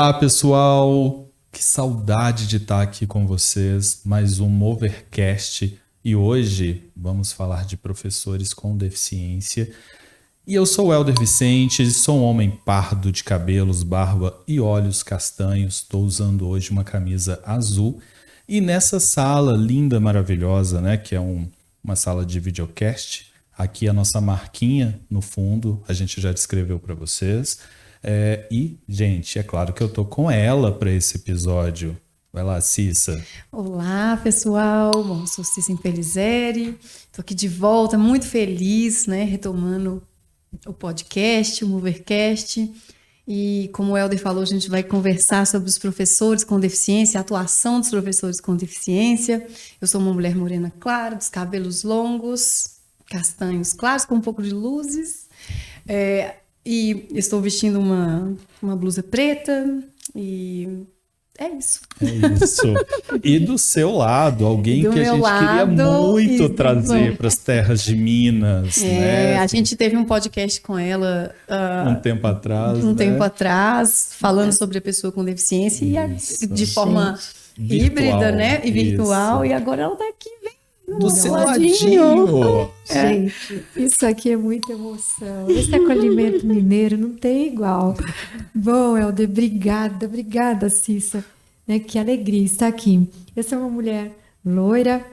Olá, pessoal! Que saudade de estar aqui com vocês, mais um Movercast. E hoje vamos falar de professores com deficiência. E eu sou o Helder Vicente, sou um homem pardo de cabelos, barba e olhos castanhos. Estou usando hoje uma camisa azul. E nessa sala linda, maravilhosa, né, que é uma sala de videocast, aqui a nossa marquinha no fundo, a gente já descreveu para vocês. E, gente, é claro que eu tô com ela para esse episódio. Vai lá, Cissa. Olá, pessoal. Bom, sou Cissa Infelizzeri. Estou aqui de volta, muito feliz, né? Retomando o podcast, o Movercast. E como o Helder falou, a gente vai conversar sobre os professores com deficiência, a atuação dos professores com deficiência. Eu sou uma mulher morena clara, dos cabelos longos, castanhos claros, com um pouco de luzes. E estou vestindo uma blusa preta e é isso. É isso. E do seu lado, alguém Do que a meu gente queria lado, muito isso. trazer para as terras de Minas, né? A gente teve um podcast com ela Um tempo atrás, um né? tempo atrás, falando sobre a pessoa com deficiência de forma híbrida, né? E virtual. Isso. E agora ela está aqui, vem Do seu ladinho. Gente, isso aqui é muita emoção. Esse acolhimento mineiro não tem igual. Bom, Helder, obrigada, Cissa. Né, que alegria estar aqui. Eu sou uma mulher loira,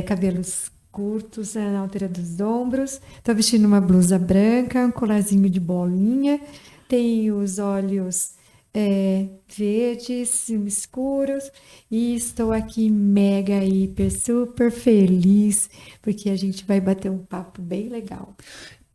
cabelos curtos na altura dos ombros. Estou vestindo uma blusa branca, um colarzinho de bolinha. Tenho os olhos verdes, escuros, e estou aqui mega, hiper, super feliz, porque a gente vai bater um papo bem legal.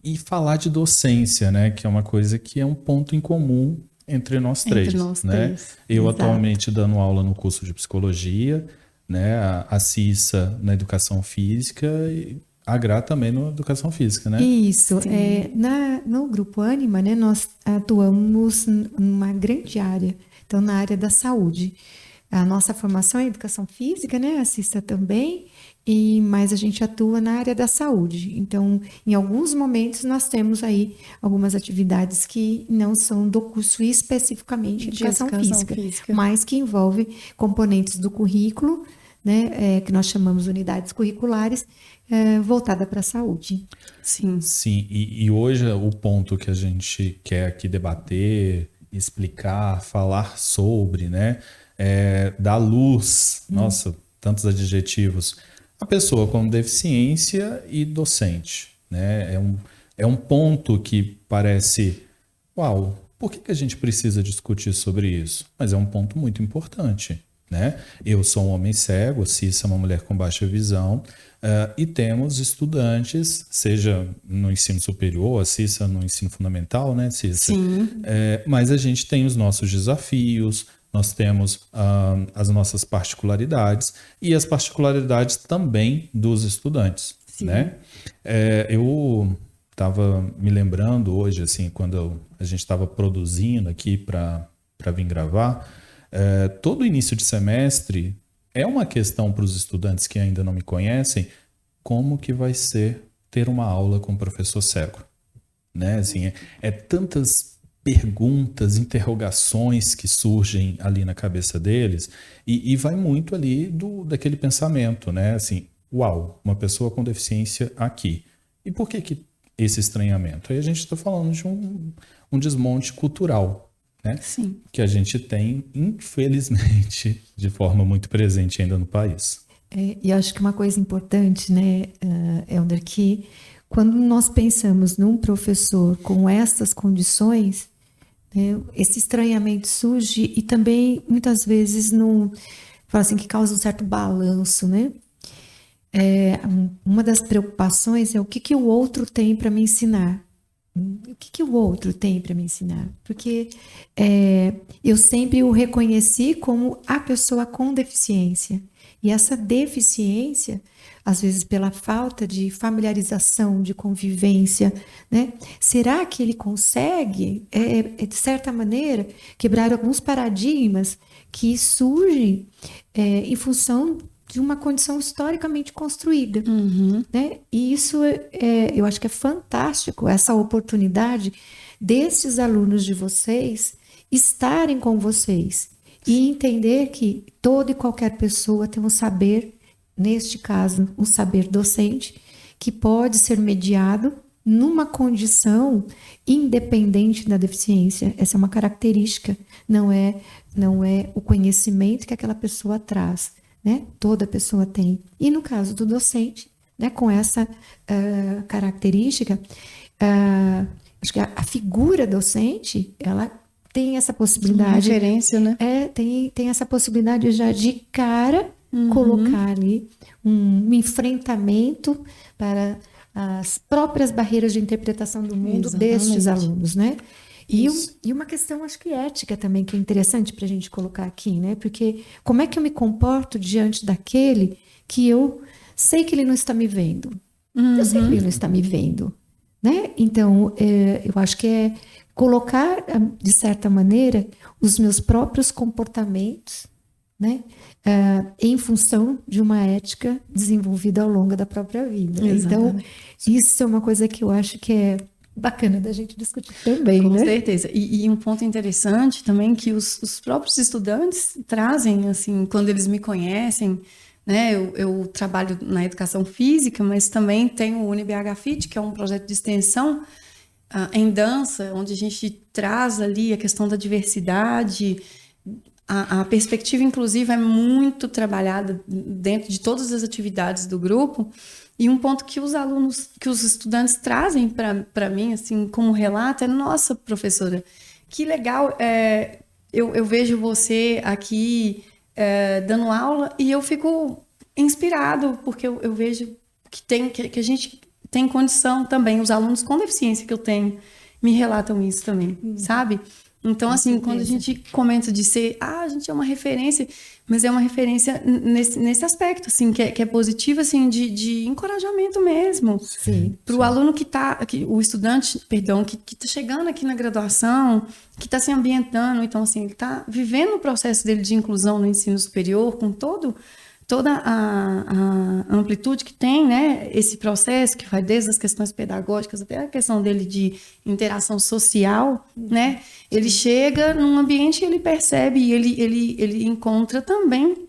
E falar de docência, né? Que é uma coisa que é um ponto em comum entre nós três. Né? Eu Exato. atualmente dando aula no curso de psicologia, né? A Cissa na educação física e a Gra também na educação física, né? Isso. No Grupo Ânima, né, nós atuamos numa grande área, então na área da saúde. A nossa formação é educação física, né, assista também, mas a gente atua na área da saúde. Então, em alguns momentos, nós temos aí algumas atividades que não são do curso especificamente de educação física, mas que envolvem componentes do currículo, né, que nós chamamos unidades curriculares, voltada para a saúde. Sim. Sim, e hoje o ponto que a gente quer aqui debater, explicar, falar sobre, né, dar luz, nossa, tantos adjetivos, a pessoa com deficiência e docente, né, é um ponto que parece, uau, por que a gente precisa discutir sobre isso? Mas é um ponto muito importante. Né? Eu sou um homem cego, a Cissa é uma mulher com baixa visão, e temos estudantes, seja no ensino superior, a Cissa no ensino fundamental, né, Cissa? Sim. Mas a gente tem os nossos desafios, nós temos as nossas particularidades e as particularidades também dos estudantes. Sim. Né? Eu estava me lembrando hoje, assim, quando a gente estava produzindo aqui para vir gravar, todo início de semestre é uma questão para os estudantes que ainda não me conhecem, como que vai ser ter uma aula com o professor cego, né? Assim, tantas perguntas, interrogações que surgem ali na cabeça deles e vai muito ali daquele pensamento, né? Assim, uau, uma pessoa com deficiência aqui. E por que esse estranhamento? Aí a gente está falando de um desmonte cultural, né? Sim. Que a gente tem, infelizmente, de forma muito presente ainda no país. E acho que uma coisa importante, né, Helder, que quando nós pensamos num professor com essas condições, né, esse estranhamento surge e também, muitas vezes, fala assim, que causa um certo balanço, né? Uma das preocupações é o que o outro tem para me ensinar. O que o outro tem para me ensinar? Porque eu sempre o reconheci como a pessoa com deficiência. E essa deficiência, às vezes pela falta de familiarização, de convivência, né? Será que ele consegue, de certa maneira, quebrar alguns paradigmas que surgem em função de uma condição historicamente construída, né? E isso eu acho que é fantástico, essa oportunidade desses alunos de vocês estarem com vocês e entender que toda e qualquer pessoa tem um saber, neste caso, um saber docente, que pode ser mediado numa condição independente da deficiência. Essa é uma característica, não é o conhecimento que aquela pessoa traz, né? Toda pessoa tem. E no caso do docente, né, com essa característica, acho que a figura docente, ela tem essa possibilidade. Uma referência, né? Tem essa possibilidade já de cara colocar ali um enfrentamento para as próprias barreiras de interpretação do mundo destes alunos, né? E uma questão, acho que ética também, que é interessante para a gente colocar aqui, né? Porque como é que eu me comporto diante daquele que eu sei que ele não está me vendo? Eu sei que ele não está me vendo, né? Então, eu acho que é colocar, de certa maneira, os meus próprios comportamentos, né? Em função de uma ética desenvolvida ao longo da própria vida. Exatamente. Então, isso é uma coisa que eu acho que é bacana da gente discutir também, Com né? certeza. E um ponto interessante também que os próprios estudantes trazem, assim, quando eles me conhecem, né? Eu trabalho na educação física, mas também tenho o UniBH Fit, que é um projeto de extensão em dança, onde a gente traz ali a questão da diversidade. A perspectiva inclusiva é muito trabalhada dentro de todas as atividades do grupo. E um ponto que os estudantes trazem para mim, assim, como relato, é: nossa, professora, que legal, eu vejo você aqui dando aula e eu fico inspirado, porque eu vejo que a gente tem condição também. Os alunos com deficiência que eu tenho me relatam isso também, sabe? Então, assim, quando a gente comenta de ser, a gente é uma referência, mas é uma referência nesse aspecto, assim, que é positivo, assim, de encorajamento mesmo. Para o aluno o estudante, perdão, que está chegando aqui na graduação, que está se ambientando, então, assim, ele está vivendo o processo dele de inclusão no ensino superior, com toda a amplitude que tem, né, esse processo, que vai desde as questões pedagógicas até a questão dele de interação social, né? Ele chega num ambiente e ele percebe, e ele encontra também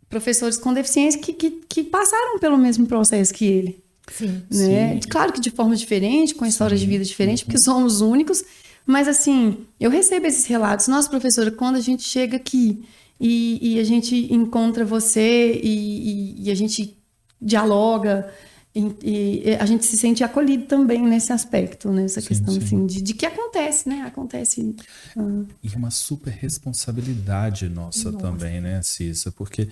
professores com deficiência que passaram pelo mesmo processo que ele. Sim. Né? Sim. Claro que de forma diferente, com histórias de vida diferentes, porque somos únicos, mas, assim, eu recebo esses relatos. Nossa, professora, quando a gente chega aqui e a gente encontra você e a gente dialoga e a gente se sente acolhido também nesse aspecto, nessa questão assim, de que acontece, né? Acontece. E uma super responsabilidade nossa também, né, Cissa? Porque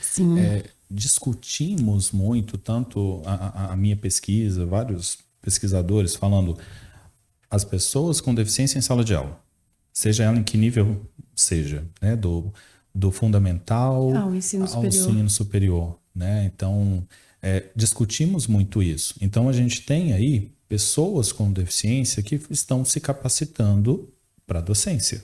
discutimos muito, tanto a minha pesquisa, vários pesquisadores falando as pessoas com deficiência em sala de aula, seja ela em que nível seja, né, do fundamental ao ensino superior, né? Então, discutimos muito isso. Então, a gente tem aí pessoas com deficiência que estão se capacitando para a docência.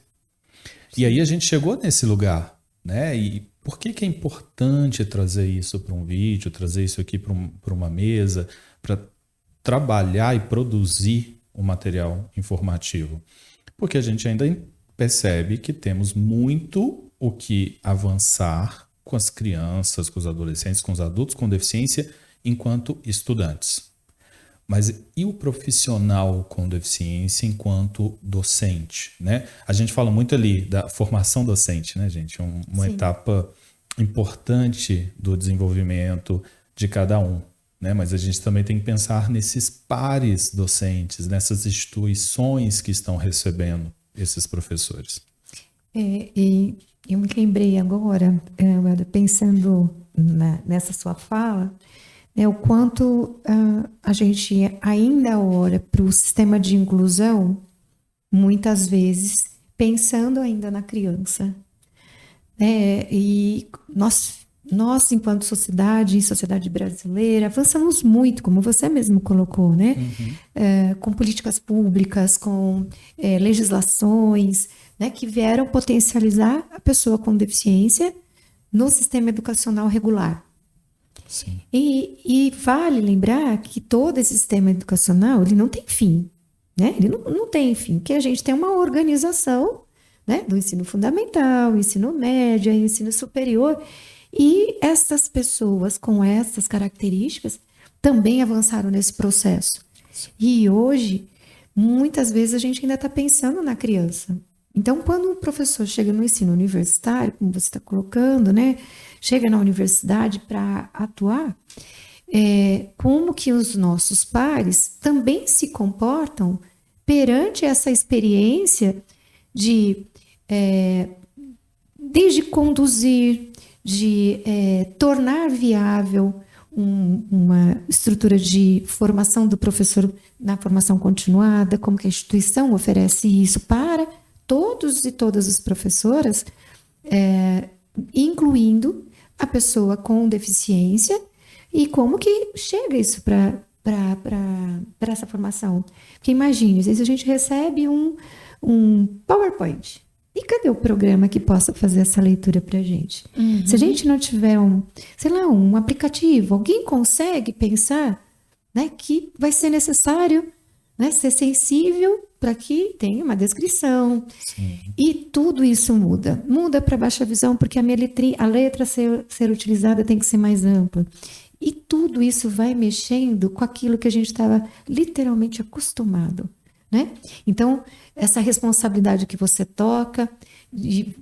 E aí a gente chegou nesse lugar, né? E por que é importante trazer isso para um vídeo, trazer isso aqui para uma mesa, para trabalhar e produzir um material informativo? Porque a gente ainda percebe que temos muito o que avançar com as crianças, com os adolescentes, com os adultos com deficiência enquanto estudantes. Mas e o profissional com deficiência enquanto docente, né? A gente fala muito ali da formação docente, né, gente? Uma etapa importante do desenvolvimento de cada um, né? Mas a gente também tem que pensar nesses pares docentes, nessas instituições que estão recebendo esses professores. E eu me lembrei agora, pensando nessa sua fala, né, o quanto a gente ainda olha para o sistema de inclusão, muitas vezes, pensando ainda na criança. E nós, enquanto sociedade brasileira, avançamos muito, como você mesmo colocou, né? Com políticas públicas, com legislações, né, que vieram potencializar a pessoa com deficiência no sistema educacional regular. Sim. E vale lembrar que todo esse sistema educacional ele não tem fim, né? Ele não tem fim, porque a gente tem uma organização, né, né? Do ensino fundamental, ensino médio, ensino superior. E essas pessoas com essas características também avançaram nesse processo. E hoje, muitas vezes, a gente ainda está pensando na criança. Então, quando o professor chega no ensino universitário, como você está colocando, né? Chega na universidade para atuar, como que os nossos pares também se comportam perante essa experiência de desde conduzir, de tornar viável uma estrutura de formação do professor na formação continuada, como que a instituição oferece isso para todos e todas as professoras, incluindo a pessoa com deficiência, e como que chega isso para essa formação. Porque imagine, às vezes a gente recebe um PowerPoint. E cadê o programa que possa fazer essa leitura para a gente? Uhum. Se a gente não tiver um aplicativo, alguém consegue pensar, né, que vai ser necessário, né, ser sensível para que tenha uma descrição. Sim. E tudo isso muda. Muda para baixa visão, porque a letra ser utilizada tem que ser mais ampla. E tudo isso vai mexendo com aquilo que a gente estava literalmente acostumado, né? Então, essa responsabilidade que você toca, de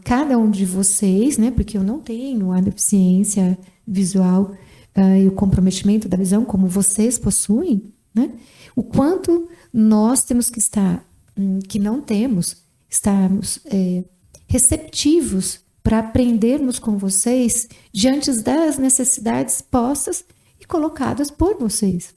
cada um de vocês, né? Porque eu não tenho a deficiência visual e o comprometimento da visão como vocês possuem, né? O quanto nós temos que estarmos receptivos para aprendermos com vocês diante das necessidades postas e colocadas por vocês.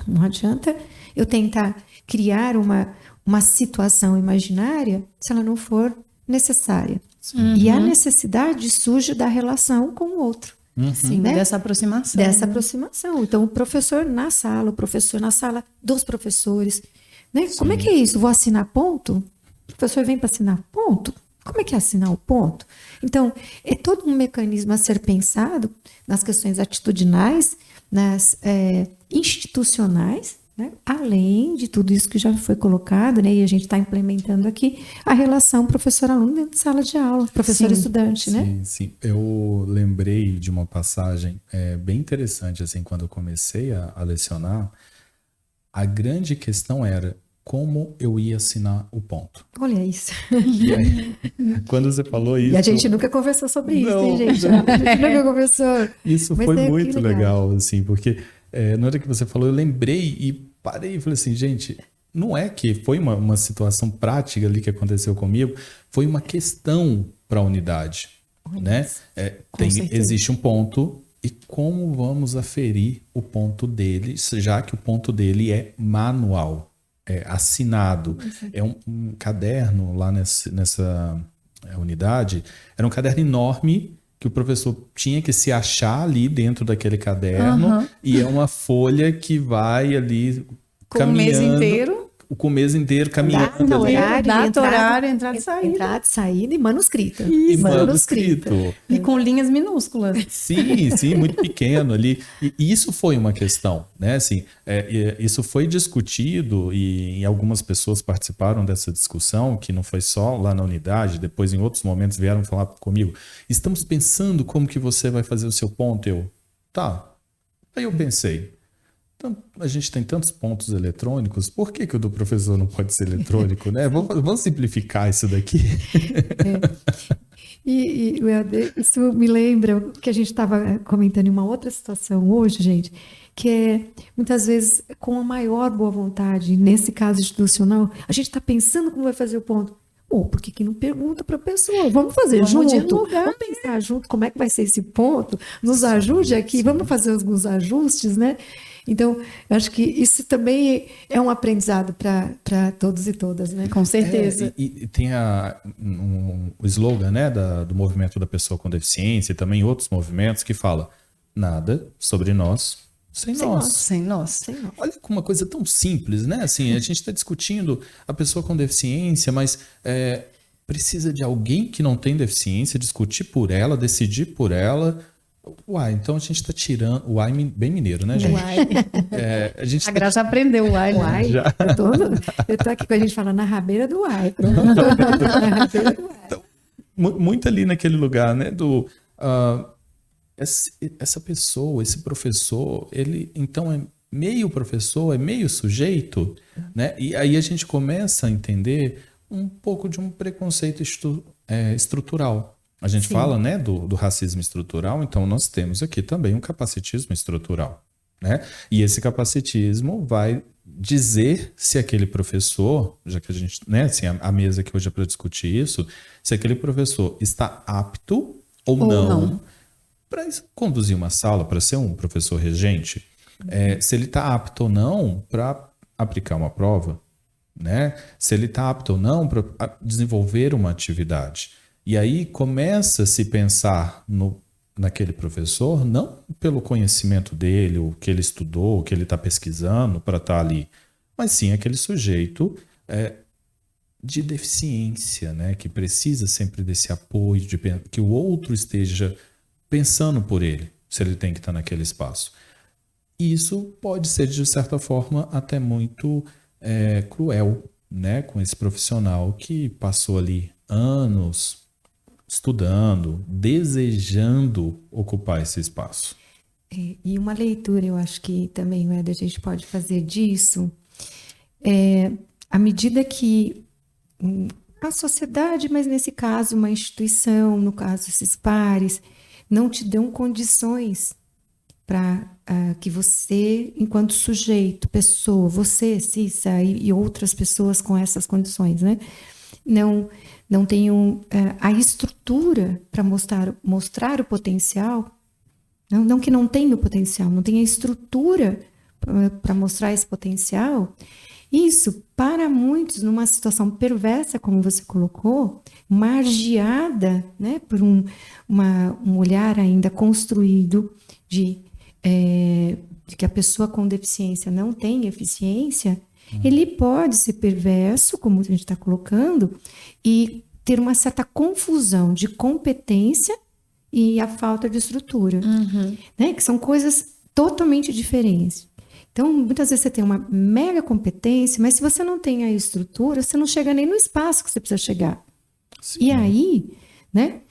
Não adianta eu tentar criar uma situação imaginária se ela não for necessária. Uhum. E a necessidade surge da relação com o outro. Uhum. Sim, né? Dessa aproximação. Dessa aproximação. Então, o professor na sala dos professores. Né? Como é que é isso? Vou assinar ponto? O professor vem para assinar ponto? Como é que é assinar o ponto? Então, é todo um mecanismo a ser pensado nas questões atitudinais, nas institucionais, né? Além de tudo isso que já foi colocado, né? E a gente está implementando aqui, a relação professor-aluno dentro de sala de aula, professor-estudante, né? Sim. Eu lembrei de uma passagem bem interessante, assim, quando eu comecei a lecionar, a grande questão era como eu ia assinar o ponto. Olha isso. E aí, quando você falou isso... E a gente nunca conversou sobre isso, hein, gente? A gente nunca conversou. Isso foi muito legal, assim, porque na hora que você falou, eu lembrei e parei e falei assim, gente, não é que foi uma situação prática ali que aconteceu comigo, foi uma questão para a unidade, né? Existe um ponto e como vamos aferir o ponto dele, já que o ponto dele é manual. Assinado. É um caderno lá nessa unidade, era um caderno enorme que o professor tinha que se achar ali dentro daquele caderno, e é uma folha que vai ali caminhando. Com o mês inteiro caminhando. Data, horário, entrada e saída. Entrada, saída e manuscrito. E manuscrito. E com linhas minúsculas. Sim, muito pequeno ali. E isso foi uma questão, né? Assim, isso foi discutido e algumas pessoas participaram dessa discussão, que não foi só lá na unidade, depois em outros momentos vieram falar comigo. Estamos pensando como que você vai fazer o seu ponto. Tá. Aí eu pensei, então, a gente tem tantos pontos eletrônicos, por que o do professor não pode ser eletrônico, né? Vamos simplificar isso daqui. E isso me lembra que a gente estava comentando em uma outra situação hoje, gente, que é, muitas vezes, com a maior boa vontade, nesse caso institucional, a gente está pensando como vai fazer o ponto. Por que não pergunta para a pessoa? Vamos fazer junto? Vamos pensar junto como é que vai ser esse ponto? Nos ajude aqui, vamos fazer alguns ajustes, né? Então, eu acho que isso também é um aprendizado para todos e todas, né? Com certeza. E tem o slogan, né, do movimento da pessoa com deficiência e também outros movimentos que fala nada sobre nós sem nós. Olha como uma coisa tão simples, né? Assim, a gente está discutindo a pessoa com deficiência, mas precisa de alguém que não tem deficiência, discutir por ela, decidir por ela. Uai, então a gente está tirando. Uai, bem mineiro, né, gente? Uai. A gente A Graça aprendeu o uai. Uai. Já. Eu tô aqui com a gente falando na rabeira do uai. Pronto. Na rabeira do uai. Muito ali naquele lugar, né? Essa pessoa, esse professor, ele então é meio professor, é meio sujeito, né? E aí a gente começa a entender um pouco de um preconceito estrutural. A gente Sim. fala, né, do racismo estrutural, então nós temos aqui também um capacitismo estrutural, né? E esse capacitismo vai dizer se aquele professor, já que a gente, né, assim, a mesa aqui hoje é para discutir isso, se aquele professor está apto ou não para conduzir uma sala, para ser um professor regente, se ele está apto ou não para aplicar uma prova, né? Se ele está apto ou não para desenvolver uma atividade. E aí começa a se pensar naquele professor, não pelo conhecimento dele, o que ele estudou, o que ele está pesquisando para estar ali, mas sim aquele sujeito de deficiência, né? Que precisa sempre desse apoio, que o outro esteja pensando por ele, se ele tem que estar naquele espaço. E isso pode ser, de certa forma, até muito cruel, né? Com esse profissional que passou ali anos estudando, desejando ocupar esse espaço. E uma leitura, eu acho que também, Éder, a gente pode fazer disso, à medida que a sociedade, mas nesse caso uma instituição, no caso esses pares, não te dão condições para que você, enquanto sujeito, pessoa, você, Cissa, e outras pessoas com essas condições, né? Não tenham a estrutura para mostrar o potencial, não que não tenha o potencial, não tenha a estrutura para mostrar esse potencial. Isso, para muitos, numa situação perversa, como você colocou, margeada, né, por um olhar ainda construído de que a pessoa com deficiência não tem eficiência, ele pode ser perverso, como a gente está colocando, e ter uma certa confusão de competência e a falta de estrutura, né? Que são coisas totalmente diferentes. Então, muitas vezes você tem uma mega competência, mas se você não tem a estrutura, você não chega nem no espaço que você precisa chegar. Sim. E aí, né,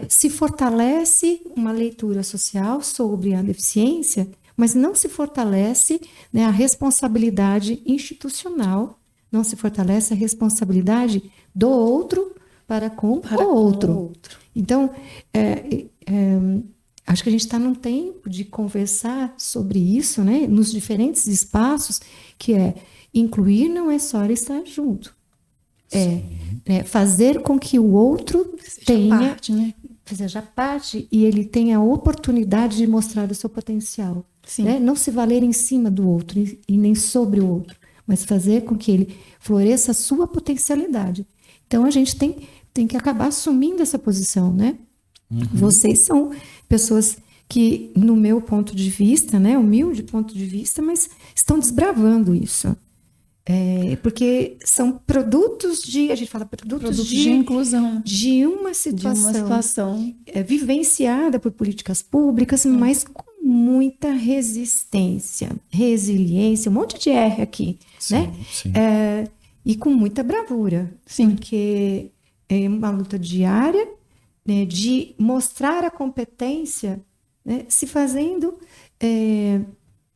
se fortalece uma leitura social sobre a deficiência, mas não se fortalece, né, a responsabilidade institucional, não se fortalece a responsabilidade do outro para com o outro. Então, acho que a gente está num tempo de conversar sobre isso, né, nos diferentes espaços, que incluir não é só estar junto. Fazer com que o outro tenha parte, né? Seja parte e ele tenha a oportunidade de mostrar o seu potencial. Né? Não se valer em cima do outro e nem sobre o outro, mas fazer com que ele floresça a sua potencialidade. Então, a gente tem que acabar assumindo essa posição, né? Vocês são pessoas que, no meu ponto de vista, né, humilde ponto de vista, mas estão desbravando isso. Porque são produtos a gente fala produtos de inclusão, de uma situação vivenciada por políticas públicas, mas com muita resistência, resiliência, um monte de R aqui, né? Sim. E com muita bravura, porque é uma luta diária, né, de mostrar a competência, né, se fazendo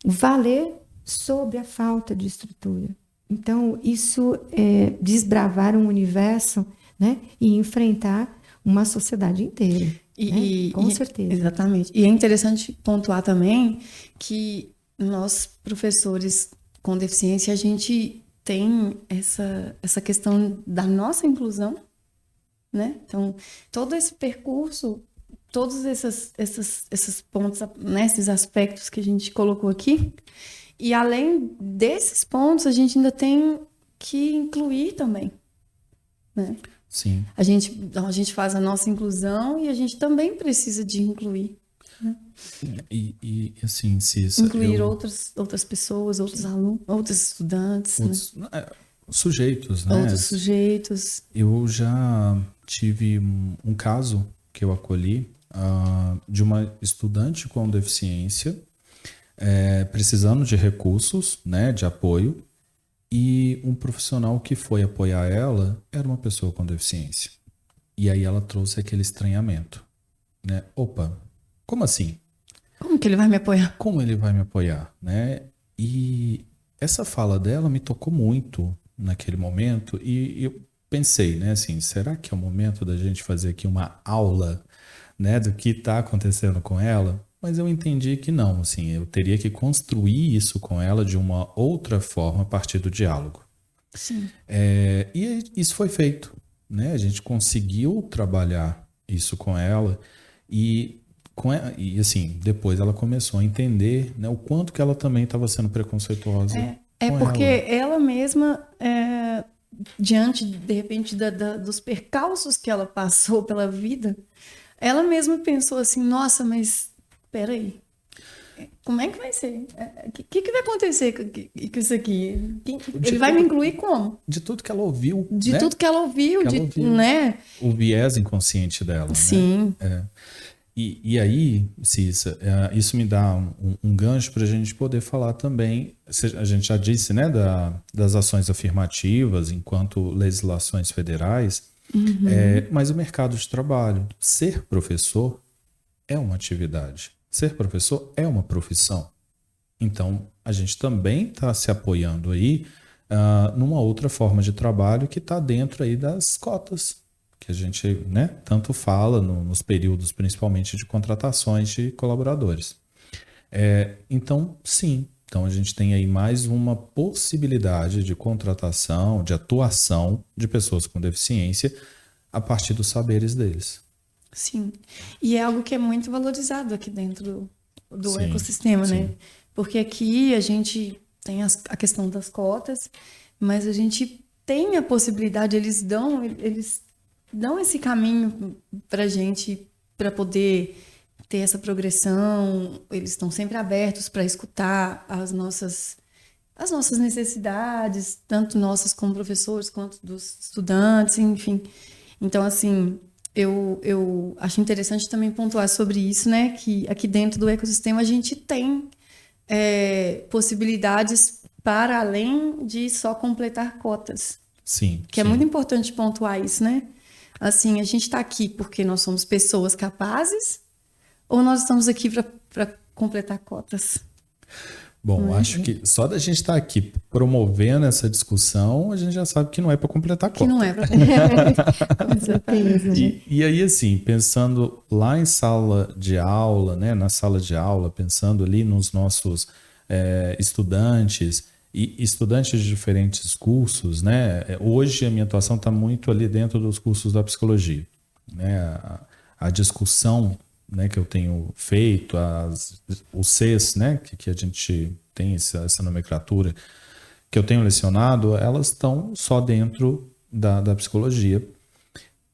valer sobre a falta de estrutura. Então, isso é desbravar um universo, né, e enfrentar uma sociedade inteira. Com certeza. Exatamente. E é interessante pontuar também que nós, professores com deficiência, a gente tem essa questão da nossa inclusão, né? Então, todo esse percurso, todos esses pontos, né, esses aspectos que a gente colocou aqui, e além desses pontos, a gente ainda tem que incluir também, né? Sim. A gente faz a nossa inclusão e a gente também precisa de incluir. Né? E assim, Cissa, incluir outras pessoas, outros alunos, outros estudantes. Sujeitos, né? Outros sujeitos. Eu já tive um caso que eu acolhi de uma estudante com deficiência, precisando de recursos, né, de apoio, e um profissional que foi apoiar ela era uma pessoa com deficiência. E aí ela trouxe aquele estranhamento, né? Opa, como assim? Como que ele vai me apoiar? Como ele vai me apoiar, né? E essa fala dela me tocou muito naquele momento e eu pensei, né, assim, será que é o momento da gente fazer aqui uma aula, né, do que está acontecendo com ela? Mas eu entendi que não, assim, eu teria que construir isso com ela de uma outra forma a partir do diálogo. Sim. E isso foi feito, né? A gente conseguiu trabalhar isso com ela e assim, depois ela começou a entender, né, o quanto que ela também estava sendo preconceituosa com porque ela. ela mesma, diante, de repente, dos percalços que ela passou pela vida, ela mesma pensou assim, nossa, mas peraí, como é que vai ser? O que vai acontecer com isso aqui? Ele vai me incluir como? De tudo que ela ouviu, De né? tudo que ela ouviu, né? O viés inconsciente dela, Sim. né? E aí, Cissa, isso me dá um gancho para a gente poder falar também, a gente já disse, né, das ações afirmativas enquanto legislações federais, mas o mercado de trabalho, ser professor é uma atividade, ser professor é uma profissão. Então, a gente também está se apoiando aí numa outra forma de trabalho que está dentro aí das cotas, que a gente, né, tanto fala nos períodos, principalmente de contratações de colaboradores. Então, sim, então a gente tem aí mais uma possibilidade de contratação, de atuação de pessoas com deficiência a partir dos saberes deles. Sim, e é algo que é muito valorizado aqui dentro do Sim, ecossistema, sim. né? Porque aqui a gente tem a questão das cotas, mas a gente tem a possibilidade, eles dão esse caminho para a gente, para poder ter essa progressão. Eles estão sempre abertos para escutar as nossas necessidades, tanto nossas como professores, quanto dos estudantes, enfim. Então, assim, eu acho interessante também pontuar sobre isso, né? Que aqui dentro do ecossistema a gente tem possibilidades para além de só completar cotas. Sim. Que é muito importante pontuar isso, né? Assim, a gente está aqui porque nós somos pessoas capazes ou nós estamos aqui para completar cotas? Bom, acho que só da gente estar aqui promovendo essa discussão, a gente já sabe que não é para completar cota. Que não é para Com certeza. E aí, assim, pensando lá em sala de aula, né, na sala de aula, pensando ali nos nossos estudantes e estudantes de diferentes cursos, né? Hoje a minha atuação está muito ali dentro dos cursos da psicologia, né? A discussão, né, que eu tenho feito, os Cs, né, que a gente tem essa nomenclatura, que eu tenho lecionado, elas estão só dentro da psicologia,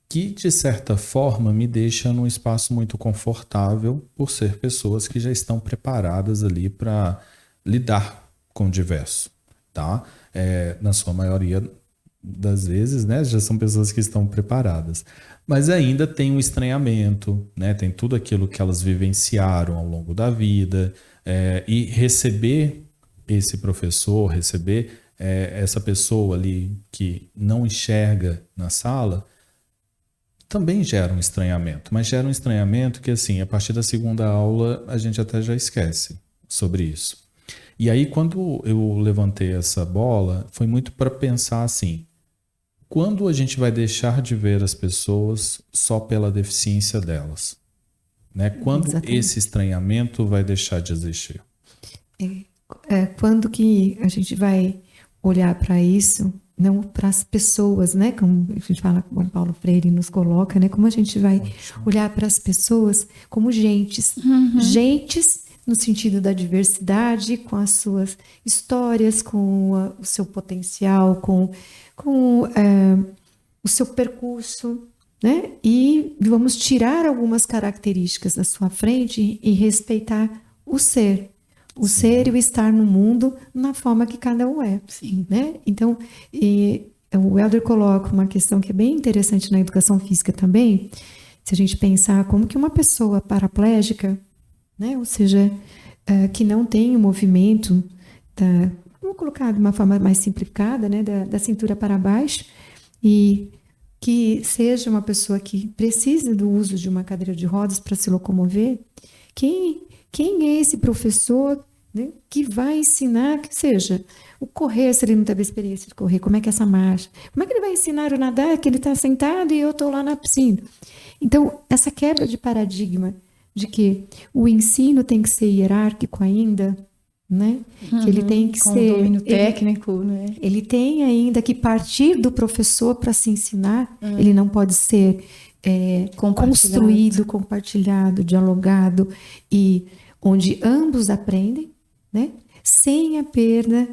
que de certa forma me deixa num espaço muito confortável por ser pessoas que já estão preparadas ali para lidar com o diverso, tá? Na sua maioria das vezes, né, já são pessoas que estão preparadas. Mas ainda tem um estranhamento, né? Tem tudo aquilo que elas vivenciaram ao longo da vida, e receber esse professor, receber essa pessoa ali que não enxerga na sala, também gera um estranhamento. Mas gera um estranhamento que, assim, a partir da segunda aula, a gente até já esquece sobre isso. E aí, quando eu levantei essa bola, foi muito para pensar assim, quando a gente vai deixar de ver as pessoas só pela deficiência delas? Né? Quando Exatamente. esse estranhamento vai deixar de existir? Quando que a gente vai olhar para isso, não para as pessoas, né? Como a gente fala, como Paulo Freire nos coloca, né? Como a gente vai olhar para as pessoas como gentes. Gentes no sentido da diversidade, com as suas histórias, com o seu potencial, com o seu percurso, né? E vamos tirar algumas características da sua frente e respeitar o ser. O ser e o estar no mundo na forma que cada um é. Sim. Né? Então, o Helder coloca uma questão que é bem interessante na educação física também, Se a gente pensar como que uma pessoa paraplégica, né, ou seja, que não tem o movimento, vamos colocar de uma forma mais simplificada, né, da cintura para baixo, e que seja uma pessoa que precisa do uso de uma cadeira de rodas para se locomover, quem é esse professor, né, que vai ensinar, que seja, o correr, se ele não teve experiência de correr, como é que é essa marcha? Como é que ele vai ensinar o nadar, que ele está sentado e eu estou lá na piscina? Então, essa quebra de paradigma de que o ensino tem que ser hierárquico ainda, né? Que ele tem que com ser... domínio técnico, né? Ele tem ainda que partir do professor para se ensinar, ele não pode ser construído, compartilhado, dialogado, e onde ambos aprendem, né? Sem a perda,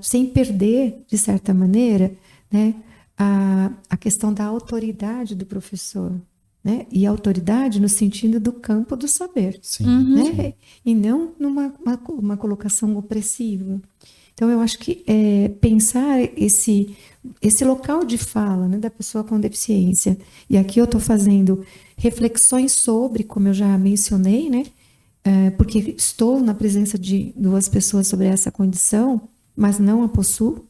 sem perder, de certa maneira, né? A questão da autoridade do professor, né? E autoridade no sentido do campo do saber, Sim, né? sim. E não numa colocação opressiva. Então, eu acho que pensar esse local de fala, né, da pessoa com deficiência, e aqui eu estou fazendo reflexões sobre, como eu já mencionei, né, porque estou na presença de 2 pessoas sobre essa condição, mas não possuo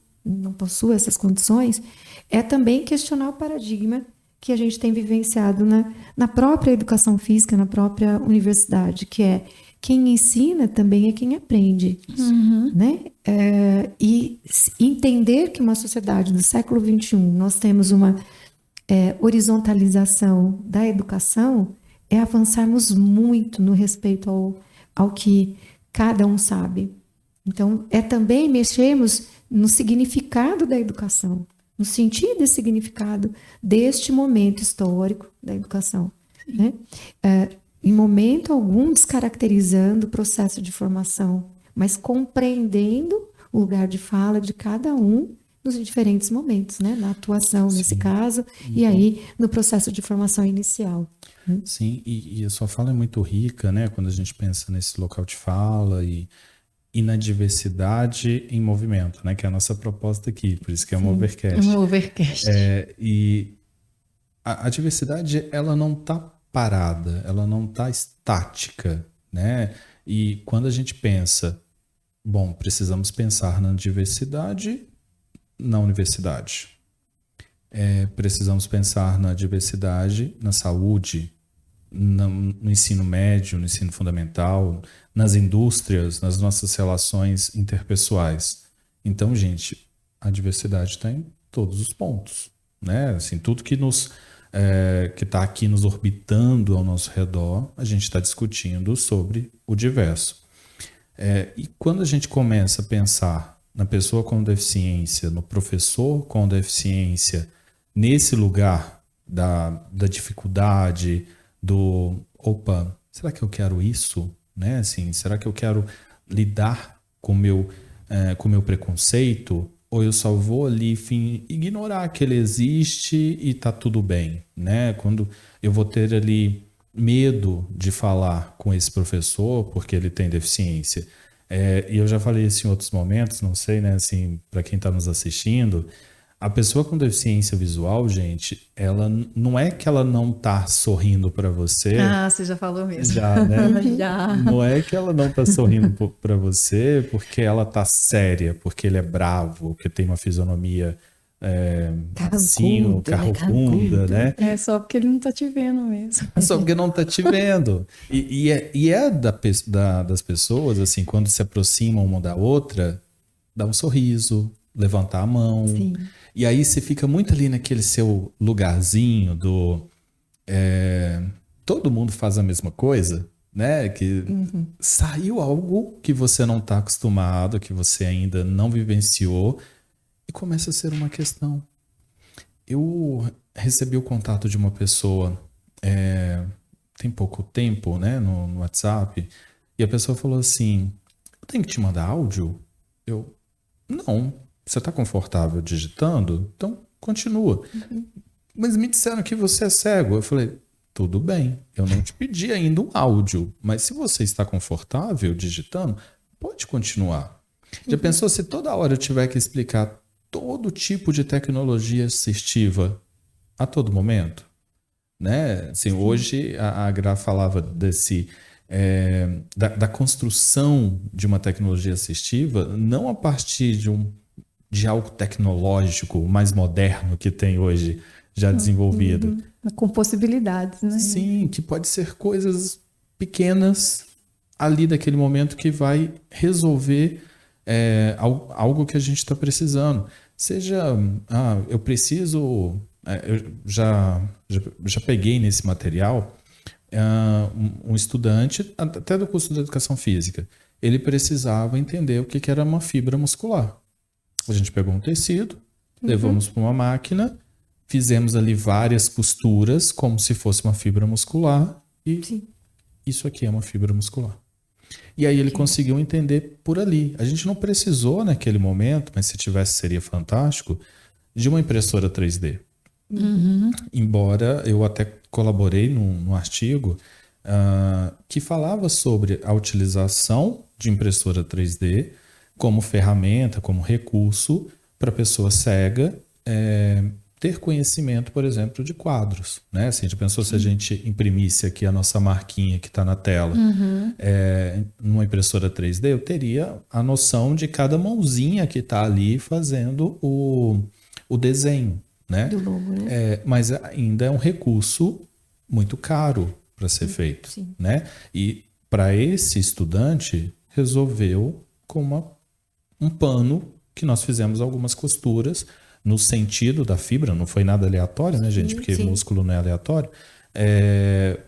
essas condições, é também questionar o paradigma que a gente tem vivenciado na própria educação física, na própria universidade, que é quem ensina também é quem aprende, né? E entender que uma sociedade do século XXI nós temos uma horizontalização da educação é avançarmos muito no respeito ao que cada um sabe. Então, também mexermos no significado da educação, no sentido e significado deste momento histórico da educação, né? Em momento algum descaracterizando o processo de formação, mas compreendendo o lugar de fala de cada um nos diferentes momentos, né? Na atuação, nesse caso, e aí no processo de formação inicial. Sim, e a sua fala é muito rica, né? Quando a gente pensa nesse local de fala e na diversidade em movimento, né? Que é a nossa proposta aqui, por isso que é um Movercast. Um Movercast. E a diversidade, ela não está parada, ela não está estática, né? E quando a gente pensa, bom, precisamos pensar na diversidade na universidade. Precisamos pensar na diversidade na saúde, no ensino médio, no ensino fundamental, nas indústrias, nas nossas relações interpessoais. Então, gente, a diversidade está em todos os pontos, né? Assim, tudo que que está aqui nos orbitando ao nosso redor, a gente está discutindo sobre o diverso. E quando a gente começa a pensar na pessoa com deficiência, no professor com deficiência, nesse lugar da dificuldade, opa, será que eu quero isso? Né? Assim, será que eu quero lidar com o meu preconceito? Ou eu só vou ali ignorar que ele existe e tá tudo bem, né? Quando eu vou ter ali medo de falar com esse professor porque ele tem deficiência. E eu já falei isso em outros momentos, não sei, né? Assim, para quem está nos assistindo, a pessoa com deficiência visual, gente, ela não é que ela não tá sorrindo para você. Ah, você já falou mesmo. Já, né? Já. Não é que ela não tá sorrindo para você porque ela tá séria, porque ele é bravo, porque tem uma fisionomia carrancuda, né? É só porque ele não tá te vendo mesmo. É só porque não tá te vendo. Das pessoas, assim, quando se aproximam uma da outra, dá um sorriso, levantar a mão. Sim. E aí você fica muito ali naquele seu lugarzinho todo mundo faz a mesma coisa, né? Que saiu algo que você não está acostumado, que você ainda não vivenciou, e começa a ser uma questão. Eu recebi o contato de uma pessoa tem pouco tempo, né, no WhatsApp, e a pessoa falou assim: eu tenho que te mandar áudio? Eu, não. Você está confortável digitando? Então, continua. Mas me disseram que você é cego. Eu falei, tudo bem, eu não te pedi ainda um áudio, mas se você está confortável digitando, pode continuar. Já pensou se toda hora eu tiver que explicar todo tipo de tecnologia assistiva a todo momento? né? Assim, hoje a Gra falava da construção de uma tecnologia assistiva, não a partir de algo tecnológico mais moderno que tem hoje já desenvolvido. Com possibilidades, né? Sim, que pode ser coisas pequenas ali daquele momento que vai resolver algo que a gente está precisando. Seja, eu preciso... eu já peguei nesse material um estudante, até do curso de Educação Física, ele precisava entender o que era uma fibra muscular. A gente pegou um tecido, levamos para uma máquina, fizemos ali várias costuras, como se fosse uma fibra muscular, e isso aqui é uma fibra muscular. E aí ele conseguiu entender por ali. A gente não precisou naquele momento, mas se tivesse seria fantástico, de uma impressora 3D. Embora eu até colaborei num artigo que falava sobre a utilização de impressora 3D como ferramenta, como recurso para a pessoa cega ter conhecimento, por exemplo, de quadros, né? Assim, a gente pensou se a gente imprimisse aqui a nossa marquinha que está na tela numa impressora 3D, eu teria a noção de cada mãozinha que está ali fazendo o desenho, né? Do logo, né? Mas ainda é um recurso muito caro para ser feito, né? E para esse estudante resolveu com um pano que nós fizemos algumas costuras no sentido da fibra, não foi nada aleatório, né, gente? Porque músculo não é aleatório,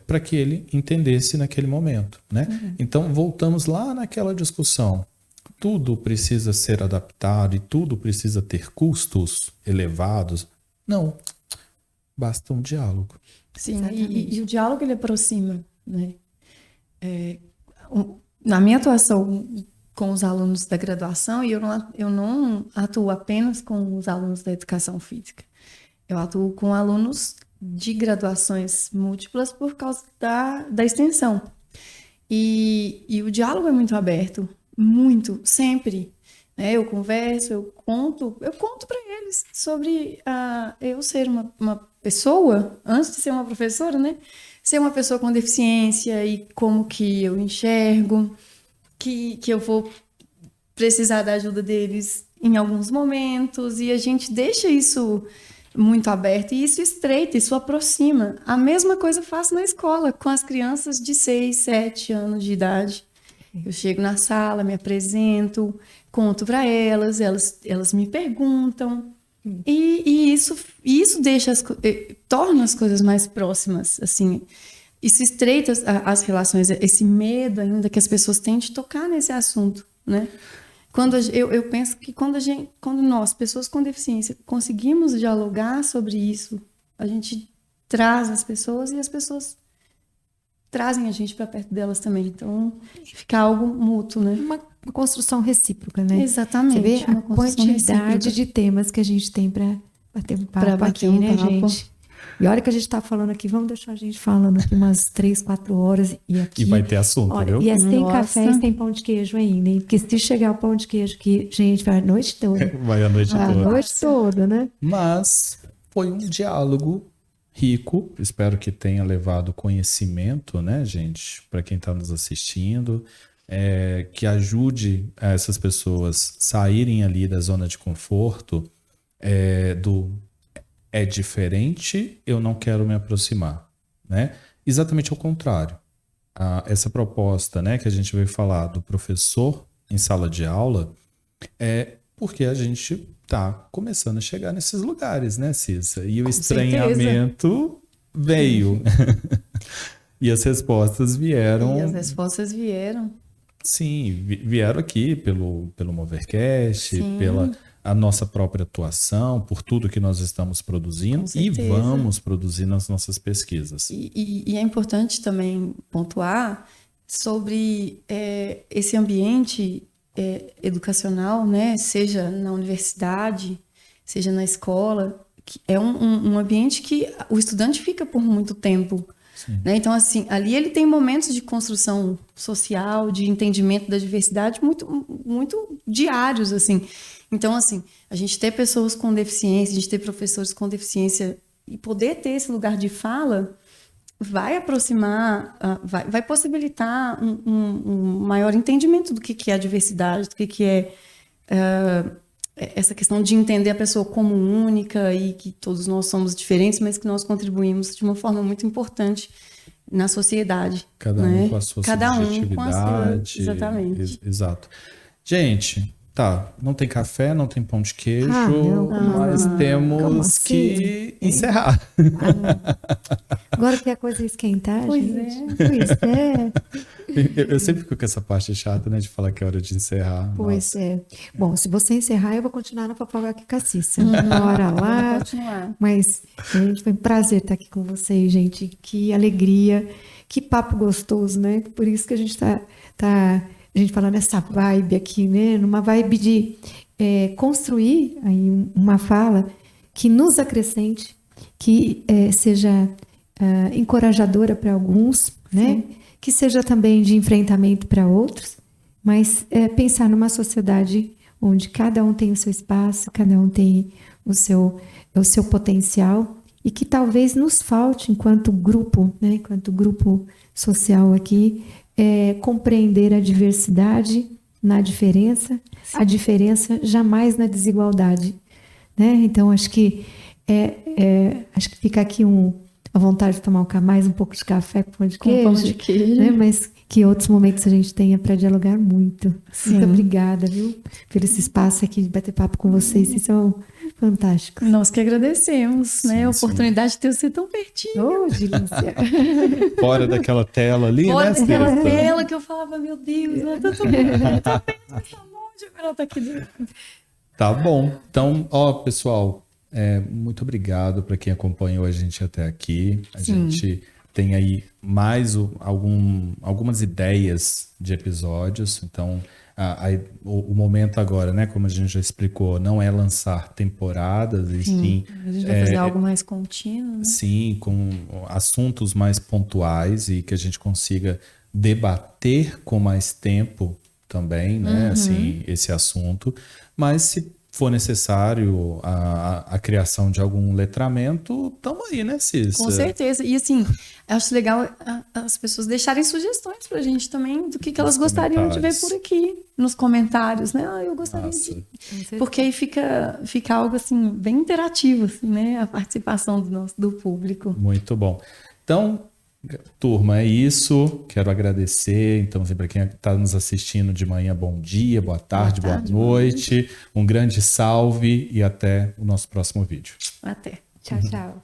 para que ele entendesse naquele momento, né? Então, voltamos lá naquela discussão. Tudo precisa ser adaptado e tudo precisa ter custos elevados? Não. Basta um diálogo. Sim, e o diálogo ele aproxima, né? Na minha atuação com os alunos da graduação, e eu não atuo apenas com os alunos da educação física. Eu atuo com alunos de graduações múltiplas por causa da extensão. E o diálogo é muito aberto, muito, sempre. Né? Eu converso, eu conto para eles sobre eu ser uma pessoa, antes de ser uma professora, né? Ser uma pessoa com deficiência e como que eu enxergo, que eu vou precisar da ajuda deles em alguns momentos, e a gente deixa isso muito aberto, e isso estreita, isso aproxima. A mesma coisa eu faço na escola, com as crianças de 6, 7 anos de idade. Eu chego na sala, me apresento, conto para elas me perguntam, e isso deixa torna as coisas mais próximas, assim. Isso estreita as relações, esse medo ainda que as pessoas têm de tocar nesse assunto, né? Eu penso que quando nós, pessoas com deficiência, conseguimos dialogar sobre isso, a gente traz as pessoas e as pessoas trazem a gente para perto delas também. Então, fica algo mútuo, né? Uma construção recíproca, né? Exatamente. Você vê a quantidade de temas que a gente tem para bater um papo aqui, né, gente? E a hora que a gente está falando aqui, vamos deixar a gente falando aqui umas 3, 4 horas. E vai ter assunto, olha, viu? E sem café e sem pão de queijo ainda, hein? Porque se chegar o pão de queijo aqui, gente, vai a noite toda. Vai a noite toda. A noite toda, né? Mas foi um diálogo rico. Espero que tenha levado conhecimento, né, gente? Para quem está nos assistindo. Que ajude essas pessoas saírem ali da zona de conforto é diferente, eu não quero me aproximar, né? Exatamente ao contrário. Essa proposta, né, que a gente veio falar do professor em sala de aula é porque a gente está começando a chegar nesses lugares, né, Cissa? E o estranhamento veio. E as respostas vieram. Sim, vieram aqui pelo Movercast, pela a nossa própria atuação, por tudo que nós estamos produzindo e vamos produzir nas nossas pesquisas. E é importante também pontuar sobre esse ambiente educacional, né? Seja na universidade, seja na escola, que é um ambiente que o estudante fica por muito tempo. Né? Então, assim, ali ele tem momentos de construção social, de entendimento da diversidade muito, muito diários, assim. Então, assim, a gente ter pessoas com deficiência, a gente ter professores com deficiência e poder ter esse lugar de fala vai aproximar, vai possibilitar um maior entendimento do que é a diversidade, do que é essa questão de entender a pessoa como única e que todos nós somos diferentes, mas que nós contribuímos de uma forma muito importante na sociedade. Cada um com a sua subjetividade. Exatamente. Exato. Gente, tá, não tem café, não tem pão de queijo, mas temos que encerrar. Agora que a coisa esquentar, Pois gente. Pois é. Eu sempre fico com essa parte chata, né, de falar que é hora de encerrar. Pois é. Bom, se você encerrar, eu vou continuar na fofoca aqui com a Cissa. Uma hora lá. Vou continuar. Mas, gente, foi um prazer estar aqui com vocês, gente. Que alegria, que papo gostoso, né? Por isso que a gente tá a gente falando nessa vibe aqui, né? Numa vibe de construir aí uma fala que nos acrescente, que seja encorajadora para alguns, né? Que seja também de enfrentamento para outros, mas pensar numa sociedade onde cada um tem o seu espaço, cada um tem o seu potencial e que talvez nos falte enquanto grupo, né? Enquanto grupo social aqui, compreender a diversidade na diferença, a diferença jamais na desigualdade, né? Então acho que fica aqui a vontade de tomar mais um pouco de café com pão de queijo, né? Mas que outros momentos a gente tenha para dialogar muito. Sim. Muito obrigada, viu? Por esse espaço aqui de bater papo com vocês, vocês são fantásticos. Nós que agradecemos, né? A oportunidade de ter você tão pertinho. Oh, delícia! Fora daquela tela ali, Fora né? daquela tela que eu falava, meu Deus, ela tá tão perto, tá longe, agora ela tá aqui dentro. Tá bom. Então, pessoal, muito obrigado para quem acompanhou a gente até aqui. A gente tem aí mais algumas ideias de episódios. Então, o momento agora, né, como a gente já explicou, não é lançar temporadas, e sim a gente vai fazer algo mais contínuo, né? Sim, com assuntos mais pontuais e que a gente consiga debater com mais tempo também, né, assim, esse assunto. Mas se for necessário a criação de algum letramento, estamos aí, né, Cis? Com certeza. E assim, acho legal as pessoas deixarem sugestões pra gente também do que elas gostariam de ver por aqui, nos comentários, né? Eu gostaria de... Porque aí fica algo assim, bem interativo, assim, né? A participação do público. Muito bom. Então, turma, é isso. Quero agradecer. Então, para quem está nos assistindo de manhã, bom dia, boa tarde, boa noite. Um grande salve e até o nosso próximo vídeo. Até. Tchau, tchau.